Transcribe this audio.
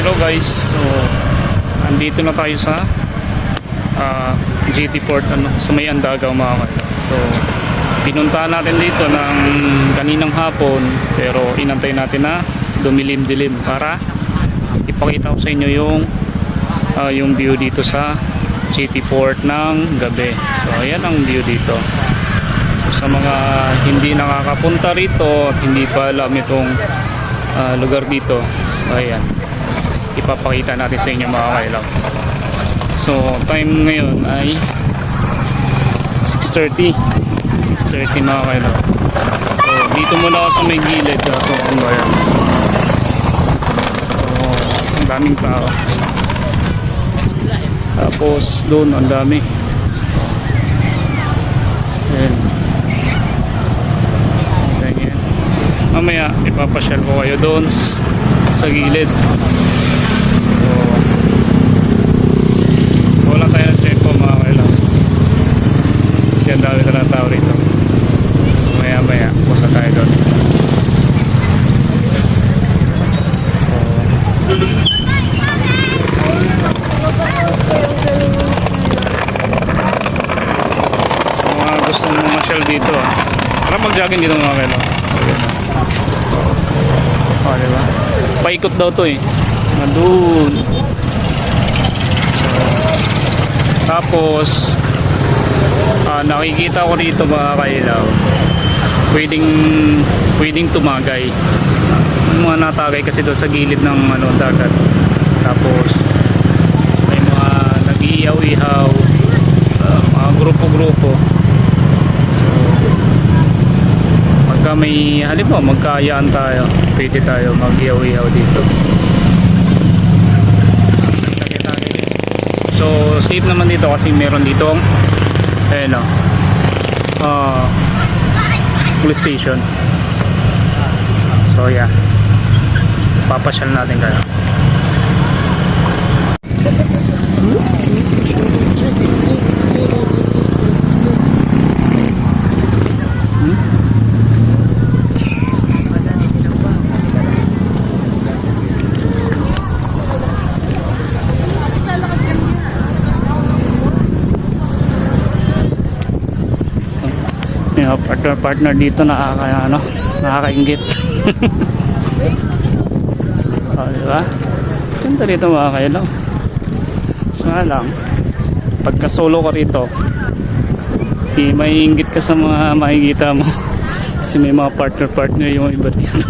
Hello guys, so andito na tayo sa GT Port sa may Andagaw mga kailo. So pinuntahan natin dito ng kaninang hapon, pero inantay natin na dumilim-dilim para ipakita ko sa inyo yung view dito sa GT Port ng gabi. So ayan ang view dito. So sa mga hindi nakakapunta rito at hindi pa alam itong lugar dito, so ayan, ipapakita natin sa inyo mga kailaw. So time ngayon ay 6:30 mga kailaw. So dito muna ako sa may gilid ito ang bayan. So ang daming tao, tapos doon ang dami. Ayan. Mamaya ipapasyal ko kayo doon sa gilid. So wala tayo ng tempo mga kailang, kasi ang dami na tao rito. So maya pusa tayo doon. So mga gustong mamasyal dito, para mag-jogging dito mga kailang. Oh, diba? Paikot daw to nandun. So, tapos nakikita ko dito mga kailaw, pwedeng tumagay. Mga natagay kasi doon sa gilid ng dagat. Tapos may mga nag-iihaw-ihaw, mga grupo-grupo. May halimbawa magkaayaan tayo, pwede tayo mag-ihaw-ihaw dito. So safe naman dito kasi meron dito police station. So yeah, papasyal natin kayo. Partner dito nakakaingit. Oh, diba? Ganda rito mga kailaw. So nga lang, pagka solo ka rito, may ingit ka sa mga makikita mo kasi may mga partner yung iba dito.